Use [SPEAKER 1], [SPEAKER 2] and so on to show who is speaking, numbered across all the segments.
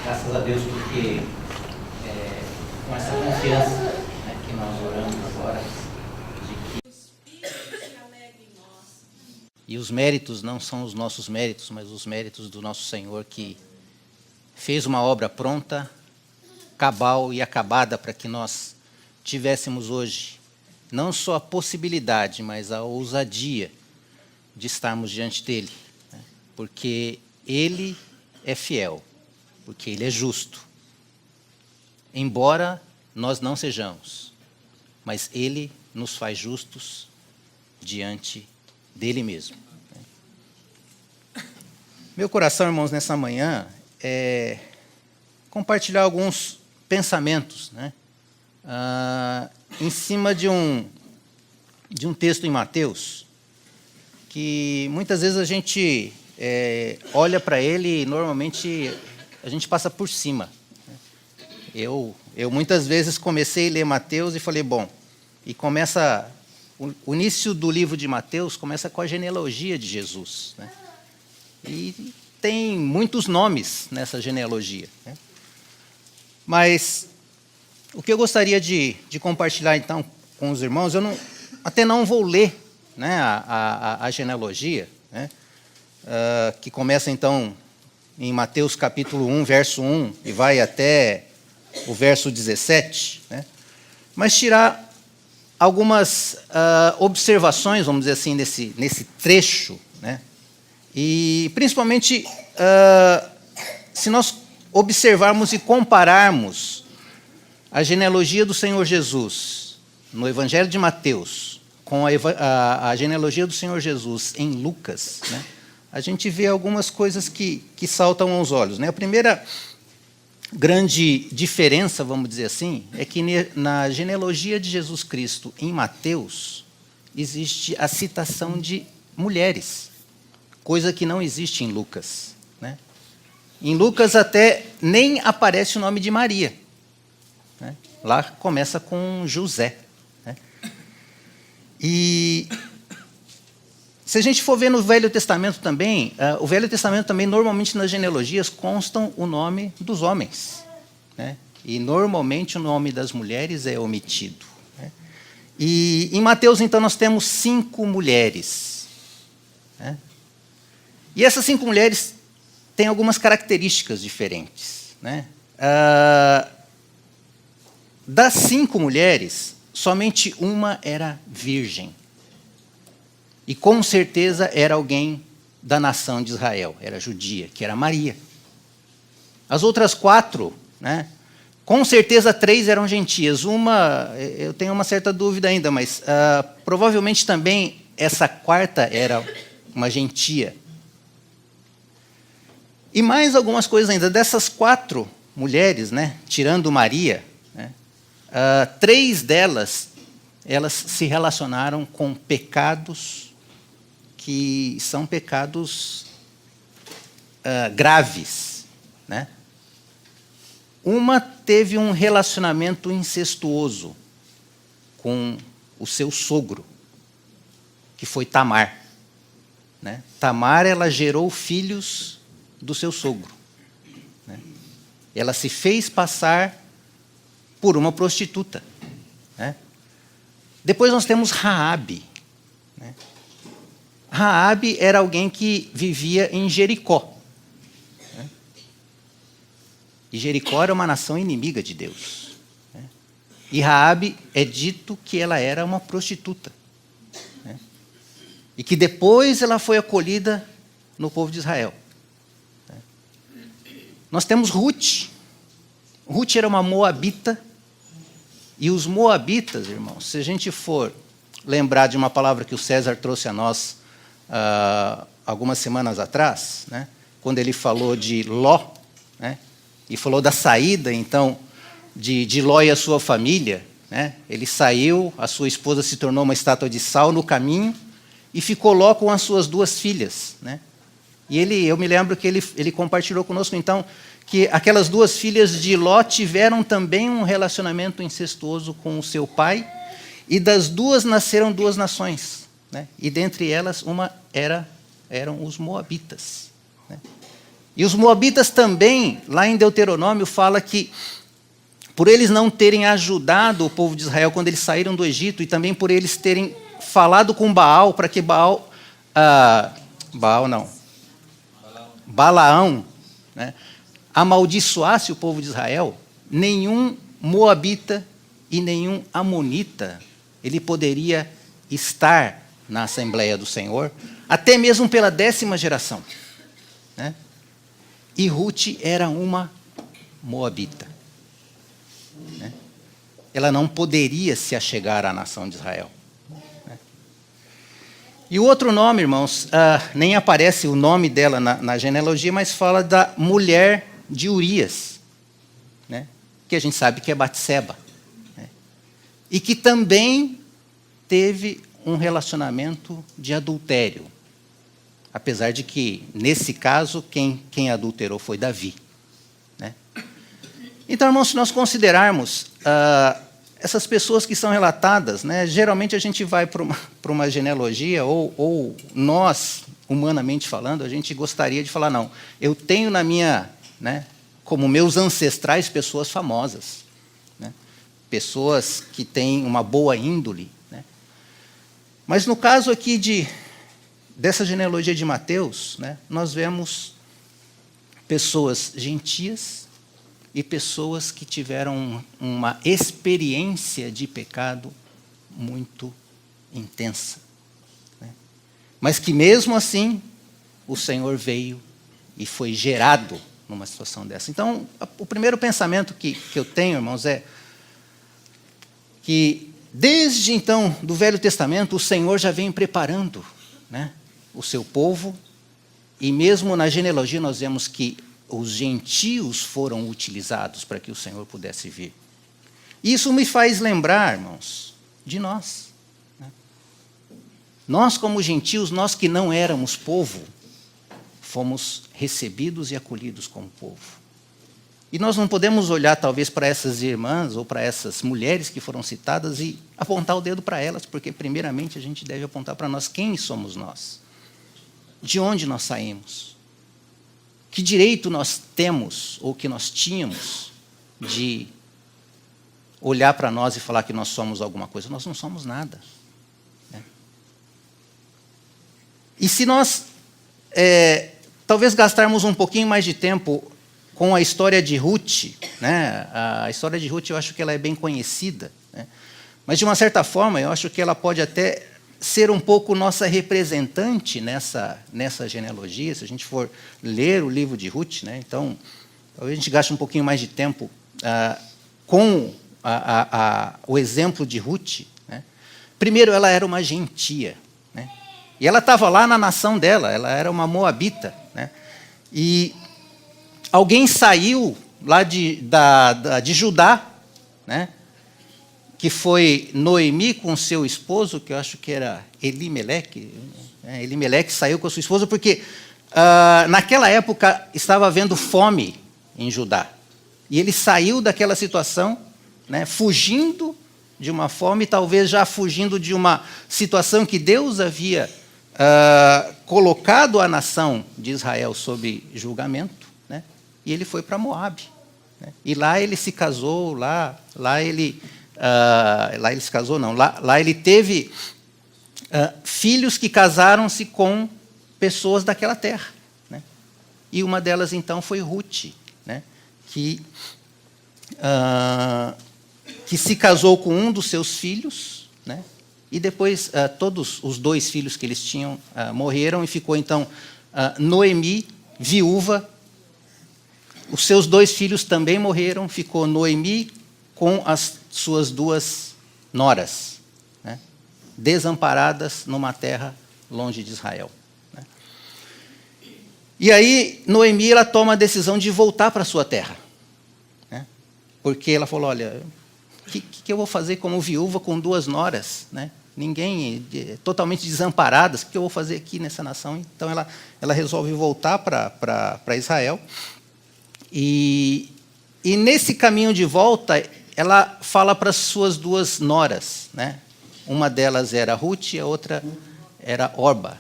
[SPEAKER 1] Graças a Deus, porque com essa confiança, né, que nós oramos agora, de que... E os méritos não são os nossos méritos, mas os méritos do nosso Senhor, que fez uma obra pronta, cabal e acabada para que nós tivéssemos hoje não só a possibilidade, mas a ousadia de estarmos diante dele, né? Porque ele é fiel, porque ele é justo. Embora nós não sejamos, mas ele nos faz justos diante dele mesmo. Meu coração, irmãos, nessa manhã é compartilhar alguns pensamentos, né, em cima de um texto em Mateus, que muitas vezes a gente olha para ele e normalmente a gente passa por cima. Eu muitas vezes comecei a ler Mateus e falei, bom, e começa, o início do livro de Mateus começa com a genealogia de Jesus, né? E tem muitos nomes nessa genealogia, né? Mas o que eu gostaria de compartilhar então com os irmãos, eu até não vou ler, né, a genealogia, né, que começa então em Mateus capítulo 1, verso 1, e vai até o verso 17, né, mas tirar algumas observações, vamos dizer assim, nesse trecho, né, e principalmente se nós observarmos e compararmos a genealogia do Senhor Jesus no Evangelho de Mateus com a genealogia do Senhor Jesus em Lucas, né, a gente vê algumas coisas que saltam aos olhos, né? A primeira grande diferença, vamos dizer assim, é que na genealogia de Jesus Cristo em Mateus existe a citação de mulheres, coisa que não existe em Lucas, né? Em Lucas até nem aparece o nome de Maria, né? Lá começa com José, né? E se a gente for ver no Velho Testamento também, o Velho Testamento também, normalmente nas genealogias, constam o nome dos homens, né? E normalmente o nome das mulheres é omitido, né? E em Mateus, então, nós temos 5 mulheres, né? E essas 5 mulheres têm algumas características diferentes, né? Das 5 mulheres, somente uma era virgem. E com certeza era alguém da nação de Israel, era judia, que era Maria. As outras 4, né, com certeza 3 eram gentias. Uma, eu tenho uma certa dúvida ainda, mas provavelmente também essa 4ª era uma gentia. E mais algumas coisas ainda. Dessas 4 mulheres, né, tirando Maria, né, 3 delas, elas se relacionaram com pecados que são pecados graves, né? Uma teve um relacionamento incestuoso com o seu sogro, que foi Tamar, né? Tamar, ela gerou filhos do seu sogro, né? Ela se fez passar por uma prostituta, né? Depois nós temos Raabe, né? Raabe era alguém que vivia em Jericó, né? E Jericó era uma nação inimiga de Deus, né? E Raabe é dito que ela era uma prostituta, né? E que depois ela foi acolhida no povo de Israel, né? Nós temos Ruth. Ruth era uma moabita, e os moabitas, irmãos, se a gente for lembrar de uma palavra que o César trouxe a nós algumas semanas atrás, né, quando ele falou de Ló, né, e falou da saída, então, de Ló e a sua família, né, ele saiu, a sua esposa se tornou uma estátua de sal no caminho, e ficou Ló com as suas 2 filhas, né, e eu me lembro que ele compartilhou conosco, então, que aquelas 2 filhas de Ló tiveram também um relacionamento incestuoso com o seu pai, e das 2 nasceram 2 nações, né? E dentre elas, uma eram os moabitas, né? E os moabitas também, lá em Deuteronômio, fala que por eles não terem ajudado o povo de Israel quando eles saíram do Egito, e também por eles terem falado com Baal, para que Balaão, né, amaldiçoasse o povo de Israel, nenhum moabita e nenhum amonita ele poderia estar na Assembleia do Senhor, até mesmo pela 10ª geração. Né? E Ruth era uma moabita. Né? Ela não poderia se achegar à nação de Israel. Né? E o outro nome, irmãos, nem aparece o nome dela na genealogia, mas fala da mulher de Urias, né? Que a gente sabe que é Batseba. Né? E que também teve um relacionamento de adultério. Apesar de que, nesse caso, quem adulterou foi Davi. Né? Então, irmãos, se nós considerarmos essas pessoas que são relatadas, né, geralmente a gente vai para uma genealogia, ou nós, humanamente falando, a gente gostaria de falar, não, eu tenho na minha, né, como meus ancestrais, pessoas famosas, né, pessoas que têm uma boa índole. Né? Mas no caso aqui dessa genealogia de Mateus, né, nós vemos pessoas gentias e pessoas que tiveram uma experiência de pecado muito intensa. Né? Mas que mesmo assim, o Senhor veio e foi gerado numa situação dessa. Então, o primeiro pensamento que eu tenho, irmãos, é que desde então, do Velho Testamento, o Senhor já vem preparando, né, o seu povo, e mesmo na genealogia nós vemos que os gentios foram utilizados para que o Senhor pudesse vir. Isso me faz lembrar, irmãos, de nós. Né? Nós, como gentios, nós que não éramos povo, fomos recebidos e acolhidos como povo. E nós não podemos olhar, talvez, para essas irmãs ou para essas mulheres que foram citadas e apontar o dedo para elas, porque, primeiramente, a gente deve apontar para nós quem somos nós. De onde nós saímos? Que direito nós temos, ou que nós tínhamos, de olhar para nós e falar que nós somos alguma coisa? Nós não somos nada. Né? E se nós, talvez, gastarmos um pouquinho mais de tempo com a história de Ruth, né? A história de Ruth eu acho que ela é bem conhecida, né? Mas, de uma certa forma, eu acho que ela pode até ser um pouco nossa representante nessa genealogia, se a gente for ler o livro de Ruth. Né? Então, talvez a gente gaste um pouquinho mais de tempo com o exemplo de Ruth. Né? Primeiro, ela era uma gentia. Né? E ela estava lá na nação dela, ela era uma moabita. Né? E alguém saiu lá de Judá, né? Que foi Noemi com seu esposo, que eu acho que era Elimeleque. Elimeleque saiu com a sua esposa porque, naquela época, estava havendo fome em Judá. E ele saiu daquela situação, né, fugindo de uma fome, talvez já fugindo de uma situação que Deus havia colocado a nação de Israel sob julgamento. Né, e ele foi para Moabe. Né, e lá ele se casou, lá ele se casou, não. Lá ele teve filhos que casaram-se com pessoas daquela terra. Né? E uma delas, então, foi Ruth, né? que se casou com um dos seus filhos, né? E depois todos os 2 filhos que eles tinham morreram, e ficou, então, Noemi, viúva. Os seus 2 filhos também morreram, ficou Noemi com as suas 2 noras, né, desamparadas numa terra longe de Israel. Né. E aí, Noemi, ela toma a decisão de voltar para a sua terra. Né, porque ela falou, olha, o que eu vou fazer como viúva com 2 noras? Né, ninguém, totalmente desamparadas, o que eu vou fazer aqui nessa nação? Então, ela resolve voltar para Israel. E nesse caminho de volta, ela fala para as suas 2 noras, né? Uma delas era Ruth e a outra era Orfa.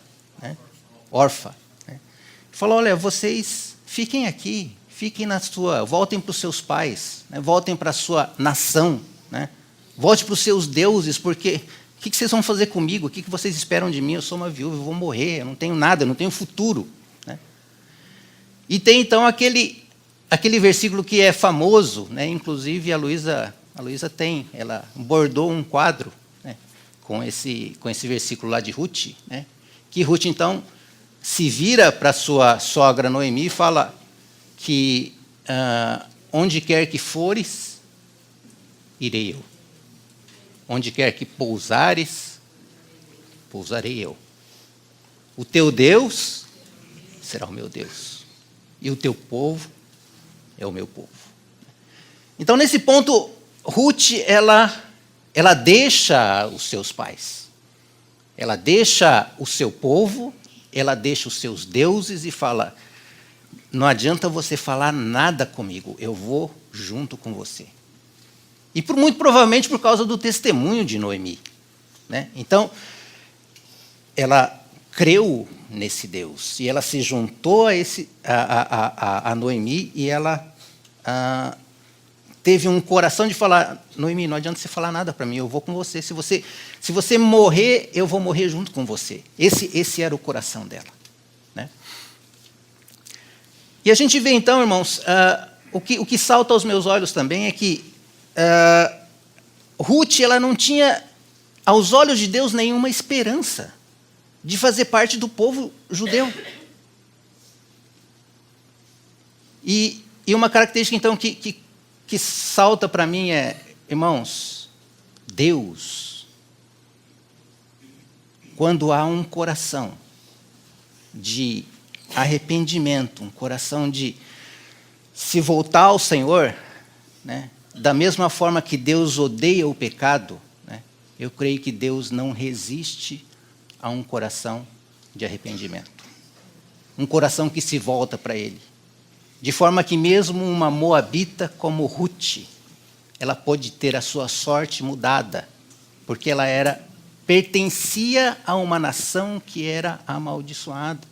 [SPEAKER 1] Né? Falou, olha, vocês fiquem aqui, voltem para os seus pais, né? Voltem para a sua nação, né? Volte para os seus deuses, porque o que vocês vão fazer comigo? O que vocês esperam de mim? Eu sou uma viúva, eu vou morrer, eu não tenho nada, eu não tenho futuro. Né? E tem, então, aquele versículo que é famoso, né? Inclusive a Luísa ela bordou um quadro, né? com esse versículo lá de Ruth, né? Que Ruth, então, se vira para sua sogra Noemi e fala que onde quer que fores, irei eu. Onde quer que pousares, pousarei eu. O teu Deus será o meu Deus. E o teu povo é o meu povo. Então, nesse ponto, Ruth, ela deixa os seus pais. Ela deixa o seu povo, ela deixa os seus deuses e fala, não adianta você falar nada comigo, eu vou junto com você. E muito provavelmente por causa do testemunho de Noemi. Né? Então, ela creu nesse Deus. E ela se juntou a Noemi e ela teve um coração de falar, Noemi, não adianta você falar nada para mim, eu vou com você. Se você morrer, eu vou morrer junto com você. Esse era o coração dela. Né? E a gente vê então, irmãos, o que salta aos meus olhos também é que Ruth, ela não tinha, aos olhos de Deus, nenhuma esperança de fazer parte do povo judeu. E uma característica, então, que salta para mim é, irmãos, Deus, quando há um coração de arrependimento, um coração de se voltar ao Senhor, né? Da mesma forma que Deus odeia o pecado, né? Eu creio que Deus não resiste a um coração de arrependimento. Um coração que se volta para Ele. De forma que mesmo uma moabita como Ruth, ela pôde ter a sua sorte mudada, porque ela pertencia a uma nação que era amaldiçoada.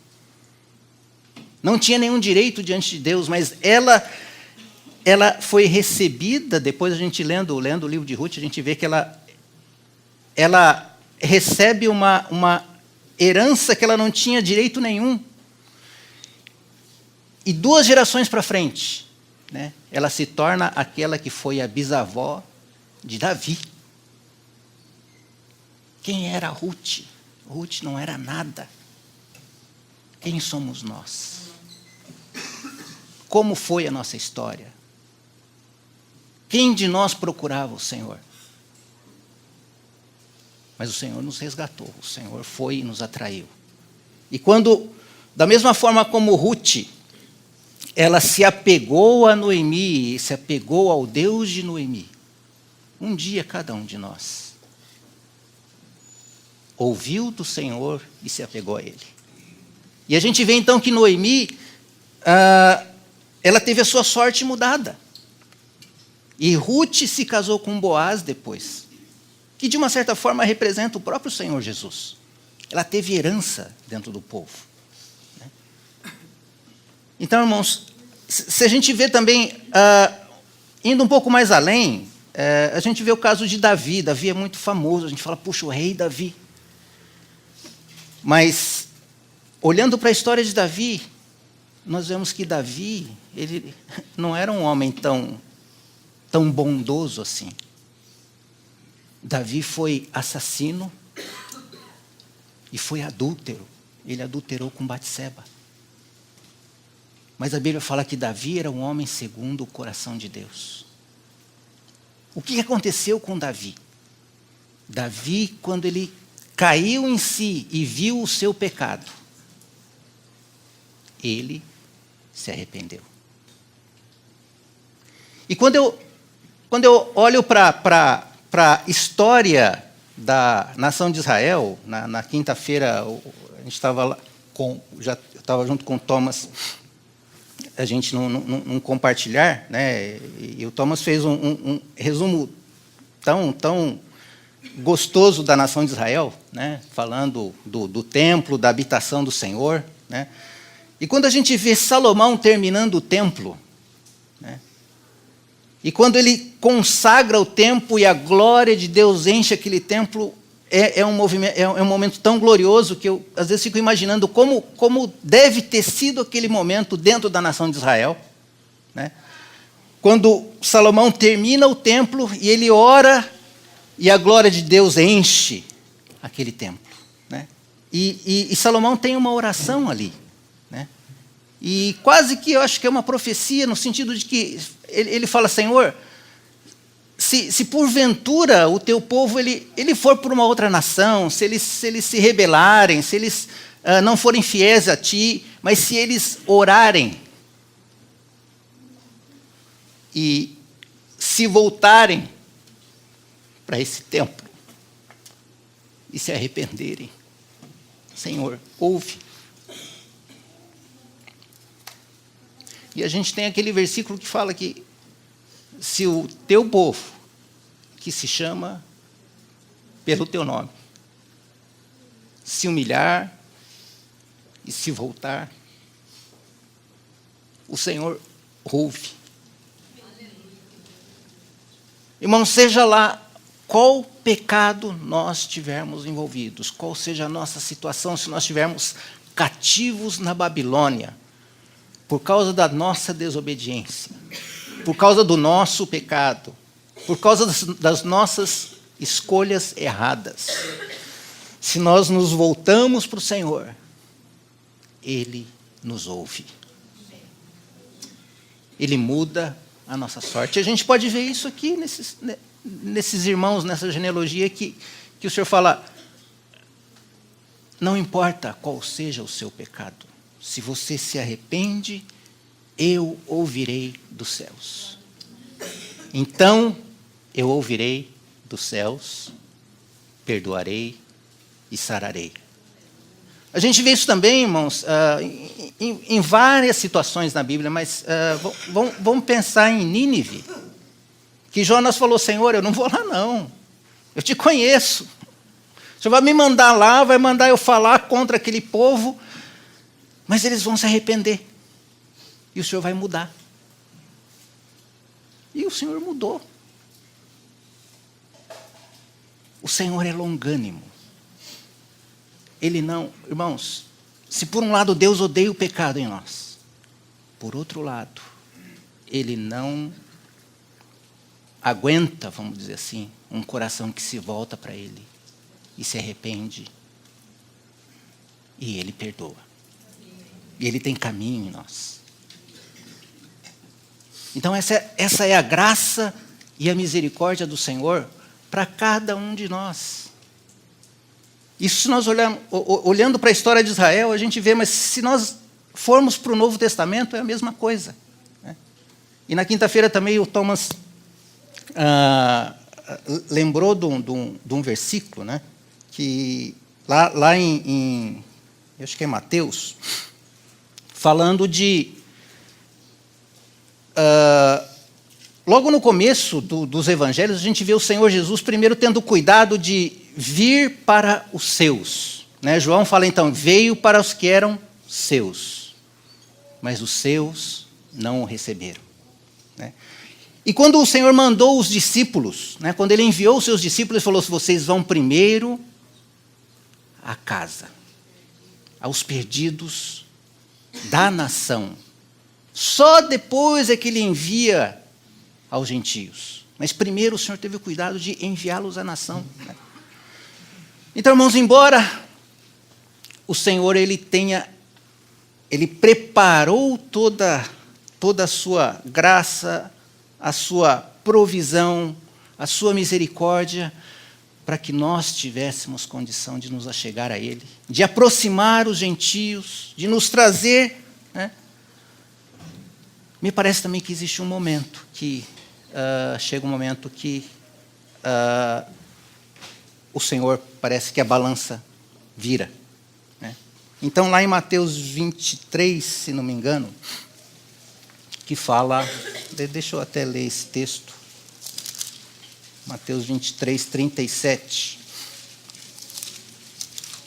[SPEAKER 1] Não tinha nenhum direito diante de Deus, mas ela foi recebida, depois a gente lendo o livro de Ruth, a gente vê que ela recebe uma herança que ela não tinha direito nenhum. E 2 gerações para frente, né, ela se torna aquela que foi a bisavó de Davi. Quem era Ruth? Ruth não era nada. Quem somos nós? Como foi a nossa história? Quem de nós procurava o Senhor? Mas o Senhor nos resgatou, o Senhor foi e nos atraiu. E quando, da mesma forma como Ruth, ela se apegou a Noemi, se apegou ao Deus de Noemi, um dia cada um de nós ouviu do Senhor e se apegou a Ele. E a gente vê então que Noemi, ela teve a sua sorte mudada. E Ruth se casou com Boaz depois, que de uma certa forma representa o próprio Senhor Jesus. Ela teve herança dentro do povo. Então, irmãos, se a gente vê também, indo um pouco mais além, a gente vê o caso de Davi. Davi é muito famoso, a gente fala, puxa, o rei Davi. Mas, olhando para a história de Davi, nós vemos que Davi, ele não era um homem tão bondoso assim. Davi foi assassino e foi adúltero. Ele adulterou com Batseba. Mas a Bíblia fala que Davi era um homem segundo o coração de Deus. O que aconteceu com Davi? Davi, quando ele caiu em si e viu o seu pecado, ele se arrependeu. E quando eu olho para a história da nação de Israel, na quinta-feira, a gente estava lá, eu estava junto com o Thomas, a gente num compartilhar, né? E o Thomas fez um resumo tão gostoso da nação de Israel, né? Falando do templo, da habitação do Senhor, né? E quando a gente vê Salomão terminando o templo, né, e quando ele consagra o templo e a glória de Deus enche aquele templo, é um momento tão glorioso que eu, às vezes, fico imaginando como deve ter sido aquele momento dentro da nação de Israel. Né? Quando Salomão termina o templo e ele ora e a glória de Deus enche aquele templo. Né? E Salomão tem uma oração ali. Né? E quase que eu acho que é uma profecia, no sentido de que ele fala: Senhor, se porventura o teu povo ele for por uma outra nação, se eles se rebelarem, se eles não forem fiéis a ti, mas se eles orarem e se voltarem para esse templo e se arrependerem, Senhor, ouve. E a gente tem aquele versículo que fala que se o teu povo, que se chama pelo teu nome, se humilhar e se voltar, o Senhor ouve. Irmão, seja lá qual pecado nós tivermos envolvidos, qual seja a nossa situação, se nós estivermos cativos na Babilônia, por causa da nossa desobediência, por causa do nosso pecado, por causa das nossas escolhas erradas, se nós nos voltamos para o Senhor, Ele nos ouve. Ele muda a nossa sorte. A gente pode ver isso aqui nesses irmãos, nessa genealogia que o Senhor fala: não importa qual seja o seu pecado, se você se arrepende, eu ouvirei dos céus. Então, eu ouvirei dos céus, perdoarei e sararei. A gente vê isso também, irmãos, em várias situações na Bíblia, mas vamos pensar em Nínive, que Jonas falou: Senhor, eu não vou lá não, eu te conheço. O Senhor vai me mandar lá, vai mandar eu falar contra aquele povo, mas eles vão se arrepender. E o Senhor vai mudar. E o Senhor mudou. O Senhor é longânimo. Ele não... Irmãos, se por um lado Deus odeia o pecado em nós, por outro lado, Ele não aguenta, vamos dizer assim, um coração que se volta para Ele e se arrepende. E Ele perdoa. E Ele tem caminho em nós. Então essa é a graça e a misericórdia do Senhor para cada um de nós. Isso, se nós olhando para a história de Israel, a gente vê, mas se nós formos para o Novo Testamento, é a mesma coisa. Né? E na quinta-feira também o Thomas lembrou de um versículo, né? Que lá em acho que é Mateus, falando de... logo no começo dos evangelhos, a gente vê o Senhor Jesus primeiro tendo cuidado de vir para os seus. Né? João fala então: veio para os que eram seus, mas os seus não o receberam. Né? E quando o Senhor mandou os discípulos, né, quando Ele enviou os seus discípulos, Ele falou: vocês vão primeiro à casa, aos perdidos da nação. Só depois é que Ele envia aos gentios. Mas primeiro o Senhor teve o cuidado de enviá-los à nação. Né? Então, irmãos, embora o Senhor Ele preparou toda a sua graça, a sua provisão, a sua misericórdia, para que nós tivéssemos condição de nos achegar a Ele, de aproximar os gentios, de nos trazer... Né? Me parece também que existe um momento que... chega um momento que o Senhor, parece que a balança vira. Né? Então, lá em Mateus 23, se não me engano, que fala... Deixa eu até ler esse texto. Mateus 23, 37.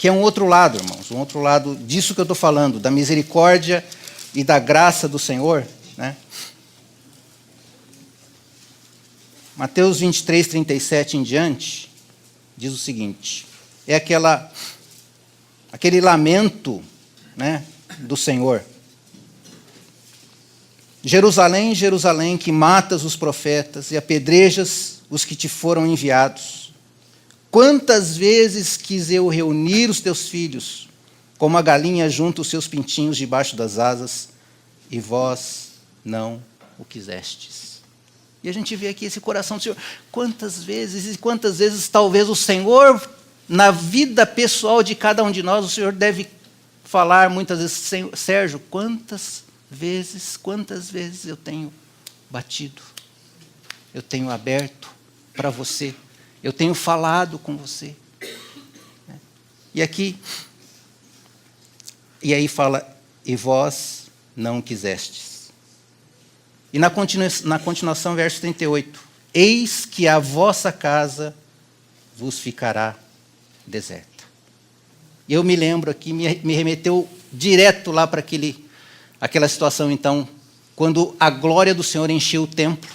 [SPEAKER 1] que é um outro lado, irmãos, um outro lado disso que eu estou falando, da misericórdia e da graça do Senhor, né? Mateus 23, 37 em diante, diz o seguinte, é aquele lamento, né, do Senhor. Jerusalém, Jerusalém, que matas os profetas e apedrejas os que te foram enviados. Quantas vezes quis eu reunir os teus filhos, como a galinha junta os seus pintinhos debaixo das asas, e vós não o quisestes. E a gente vê aqui esse coração do Senhor. Quantas vezes talvez o Senhor, na vida pessoal de cada um de nós, o Senhor deve falar muitas vezes, Sérgio, quantas vezes eu tenho batido, eu tenho aberto para você, eu tenho falado com você. E aí fala, e vós não quisestes. E na continuação, verso 38, eis que a vossa casa vos ficará deserta. E eu me lembro aqui, me remeteu direto lá para aquela situação, então, quando a glória do Senhor encheu o templo,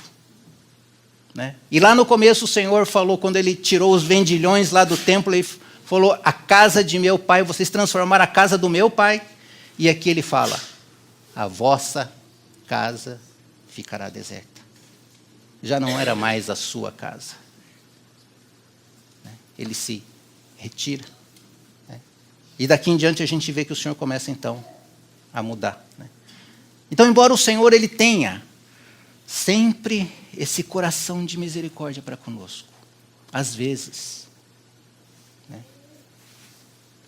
[SPEAKER 1] né? E lá no começo o Senhor falou, quando Ele tirou os vendilhões lá do templo, Ele falou, a casa de meu pai, vocês transformaram a casa do meu pai. E aqui Ele fala, a vossa casa ficará deserta. Já não era mais a sua casa. Ele se retira. E daqui em diante a gente vê que o Senhor começa então a mudar. Então, embora o Senhor Ele tenha sempre esse coração de misericórdia para conosco, às vezes,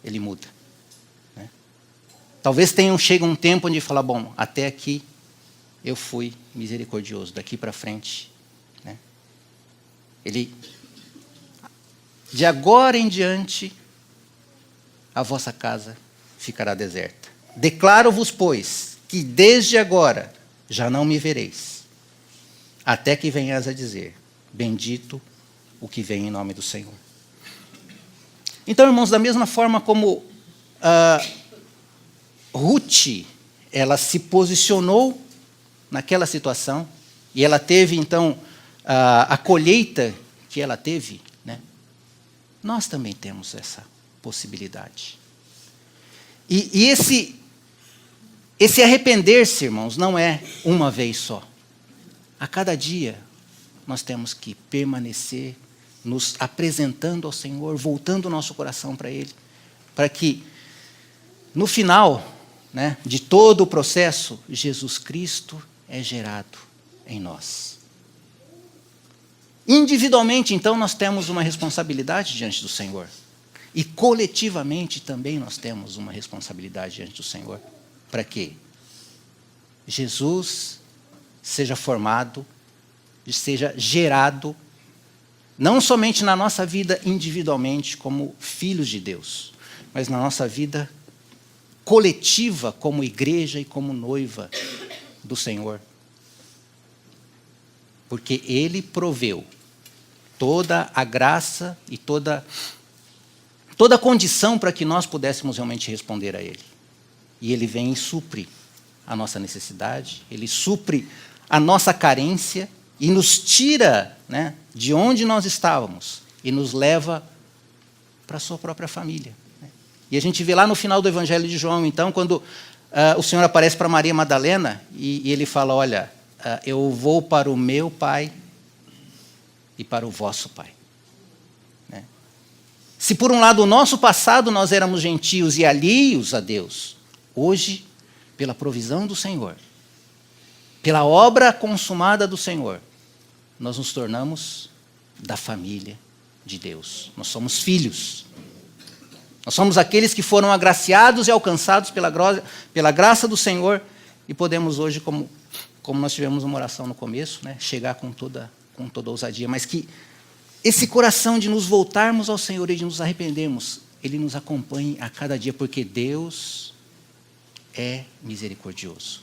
[SPEAKER 1] Ele muda. Talvez chegue um tempo onde fala, bom, até aqui eu fui misericordioso, daqui para frente. Ele, de agora em diante, a vossa casa ficará deserta. Declaro-vos, pois, que desde agora já não me vereis, até que venhas a dizer, bendito o que vem em nome do Senhor. Então, irmãos, da mesma forma como Ruth, ela se posicionou naquela situação, e ela teve, então, a colheita que ela teve, nós também temos essa possibilidade. E esse arrepender-se, irmãos, não é uma vez só. A cada dia, nós temos que permanecer nos apresentando ao Senhor, voltando o nosso coração para Ele, para que, no final, de todo o processo, Jesus Cristo é gerado em nós. Individualmente, então, nós temos uma responsabilidade diante do Senhor. E coletivamente também nós temos uma responsabilidade diante do Senhor. Para que Jesus seja formado, seja gerado, não somente na nossa vida individualmente, como filhos de Deus, mas na nossa vida coletiva, como igreja e como noiva do Senhor. Porque Ele proveu toda a graça e toda a condição para que nós pudéssemos realmente responder a Ele. E Ele vem e supre a nossa necessidade, Ele supre a nossa carência e nos tira, de onde nós estávamos e nos leva para a sua própria família. E a gente vê lá no final do Evangelho de João, então, quando o Senhor aparece para Maria Madalena e Ele fala, olha, eu vou para o meu Pai e para o vosso Pai. Se por um lado, o nosso passado nós éramos gentios e alheios a Deus, hoje, pela provisão do Senhor, pela obra consumada do Senhor, nós nos tornamos da família de Deus. Nós somos filhos. Nós somos aqueles que foram agraciados e alcançados pela graça do Senhor e podemos hoje, como nós tivemos uma oração no começo, chegar com toda ousadia, mas que esse coração de nos voltarmos ao Senhor e de nos arrependermos, Ele nos acompanhe a cada dia, porque Deus é misericordioso.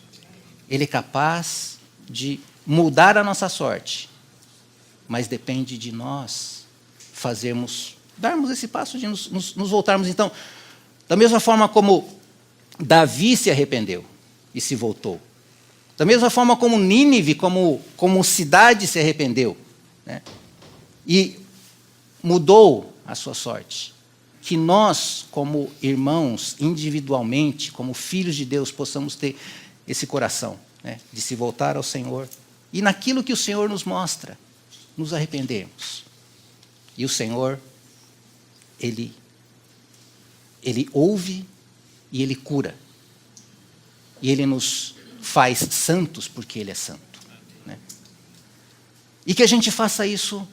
[SPEAKER 1] Ele é capaz de mudar a nossa sorte, mas depende de nós darmos esse passo de nos voltarmos. Então, Da mesma forma como Davi se arrependeu e se voltou. Da mesma forma como Nínive, como cidade, se arrependeu, né? E mudou a sua sorte. Que nós, como irmãos, individualmente, como filhos de Deus, possamos ter esse coração, né, de se voltar ao Senhor e naquilo que o Senhor nos mostra, nos arrependermos. E o Senhor, Ele ouve e Ele cura. E Ele nos faz santos porque Ele é santo, né? E que a gente faça isso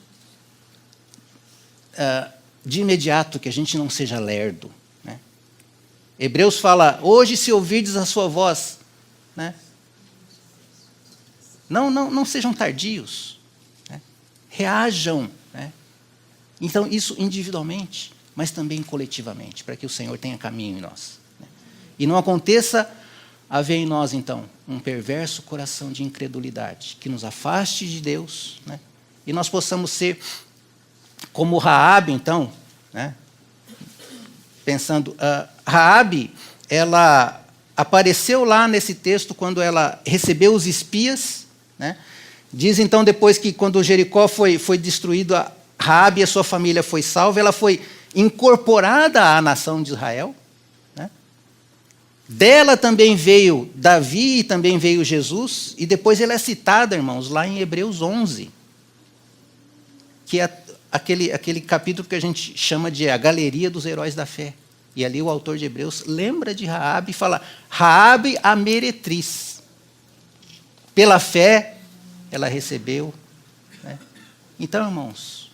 [SPEAKER 1] de imediato, que a gente não seja lerdo, né? Hebreus fala, hoje se ouvirdes a sua voz, né? Não sejam tardios, né? Reajam, né? Então, isso individualmente, mas também coletivamente, para que o Senhor tenha caminho em nós, né? E não aconteça haver em nós, então, um perverso coração de incredulidade, que nos afaste de Deus, né? E nós possamos ser como Raabe, então, né? Pensando, Raabe, ela apareceu lá nesse texto quando ela recebeu os espias, né? Diz então depois que quando Jericó foi destruído, Raabe e a sua família foi salva, ela foi incorporada à nação de Israel, né? Dela também veio Davi e também veio Jesus, e depois ela é citada, irmãos, lá em Hebreus 11, que é aquele capítulo que a gente chama de a galeria dos heróis da fé. E ali o autor de Hebreus lembra de Raabe e fala, Raabe a meretriz. Pela fé, ela recebeu, né? Então, irmãos,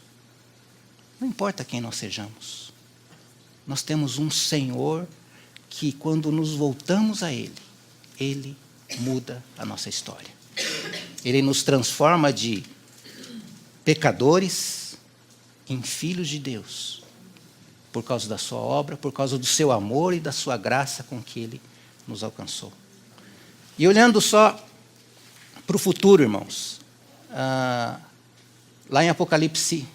[SPEAKER 1] não importa quem nós sejamos, nós temos um Senhor que, quando nos voltamos a Ele, Ele muda a nossa história. Ele nos transforma de pecadores em filhos de Deus, por causa da sua obra, por causa do seu amor e da sua graça com que Ele nos alcançou. E olhando só para o futuro, irmãos, lá em Apocalipse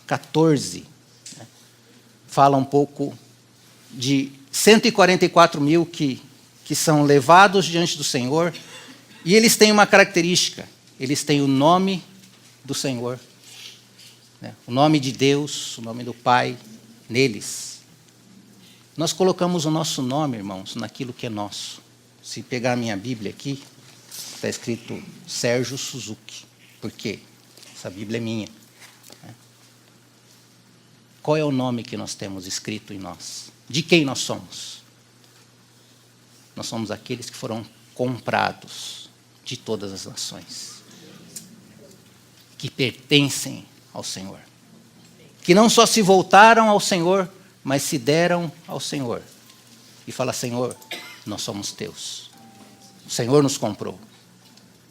[SPEAKER 1] 14, né, fala um pouco de 144 mil que são levados diante do Senhor, e eles têm uma característica, eles têm o nome do Senhor, né, o nome de Deus, o nome do Pai, neles. Nós colocamos o nosso nome, irmãos, naquilo que é nosso. Se pegar a minha Bíblia aqui, está escrito Sérgio Suzuki. Por quê? Essa Bíblia é minha. Qual é o nome que nós temos escrito em nós? De quem nós somos? Nós somos aqueles que foram comprados de todas as nações, que pertencem ao Senhor, que não só se voltaram ao Senhor, mas se deram ao Senhor. E fala, Senhor, nós somos teus. O Senhor nos comprou.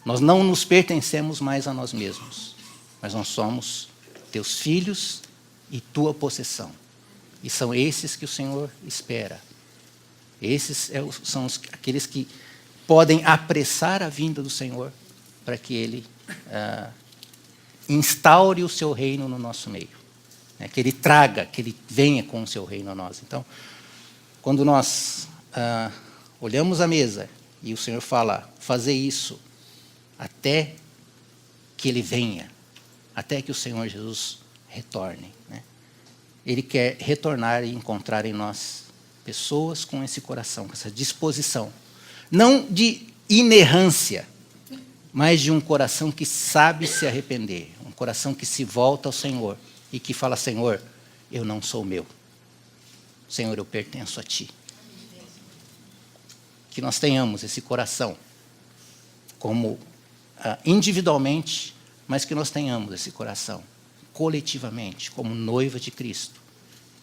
[SPEAKER 1] Nós não nos pertencemos mais a nós mesmos, mas nós somos teus filhos e tua possessão. E são esses que o Senhor espera. Esses são aqueles que podem apressar a vinda do Senhor para que Ele instaure o seu reino no nosso meio. Né? Que Ele traga, que Ele venha com o seu reino a nós. Então, quando nós olhamos a mesa e o Senhor fala, fazer isso até que Ele venha, até que o Senhor Jesus retorne, né? Ele quer retornar e encontrar em nós pessoas com esse coração, com essa disposição. Não de inerrância, mas de um coração que sabe se arrepender. Um coração que se volta ao Senhor e que fala, Senhor, eu não sou meu. Senhor, eu pertenço a Ti. Que nós tenhamos esse coração, como individualmente, mas que nós tenhamos esse coração coletivamente, como noiva de Cristo,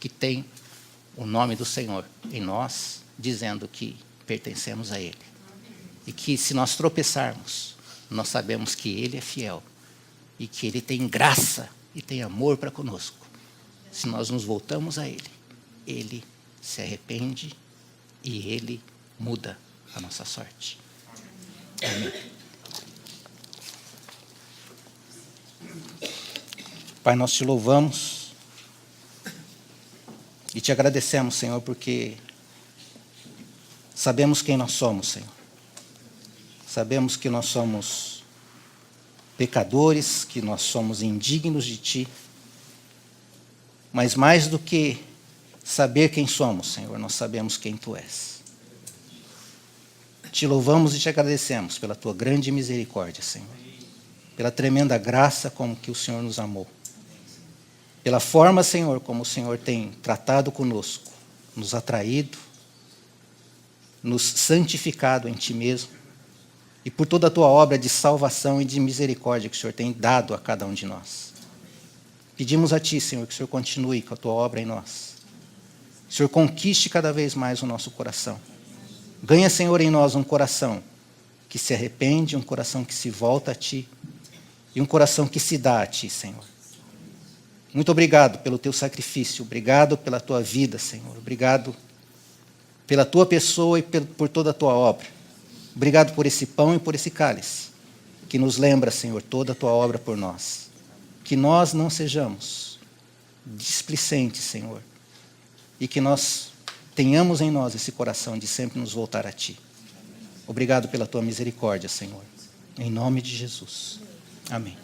[SPEAKER 1] que tem o nome do Senhor em nós, dizendo que pertencemos a Ele. E que se nós tropeçarmos, nós sabemos que Ele é fiel e que Ele tem graça e tem amor para conosco. Se nós nos voltamos a Ele, Ele se arrepende e Ele muda a nossa sorte. Amém. Pai, nós te louvamos e te agradecemos, Senhor, porque Sabemos quem nós somos, Senhor. Sabemos que nós somos pecadores, que nós somos indignos de Ti. Mas mais do que saber quem somos, Senhor, nós sabemos quem Tu és. Te louvamos e te agradecemos pela Tua grande misericórdia, Senhor. Pela tremenda graça como que o Senhor nos amou. Pela forma, Senhor, como o Senhor tem tratado conosco, nos atraído, nos santificado em Ti mesmo, e por toda a Tua obra de salvação e de misericórdia que o Senhor tem dado a cada um de nós. Pedimos a Ti, Senhor, que o Senhor continue com a Tua obra em nós. Que o Senhor conquiste cada vez mais o nosso coração. Ganha, Senhor, em nós um coração que se arrepende, um coração que se volta a Ti, e um coração que se dá a Ti, Senhor. Muito obrigado pelo Teu sacrifício, obrigado pela Tua vida, Senhor, obrigado pela Tua pessoa e por toda a Tua obra. Obrigado por esse pão e por esse cálice, que nos lembra, Senhor, toda a Tua obra por nós. Que nós não sejamos displicentes, Senhor, e que nós tenhamos em nós esse coração de sempre nos voltar a Ti. Obrigado pela Tua misericórdia, Senhor. Em nome de Jesus. Amém.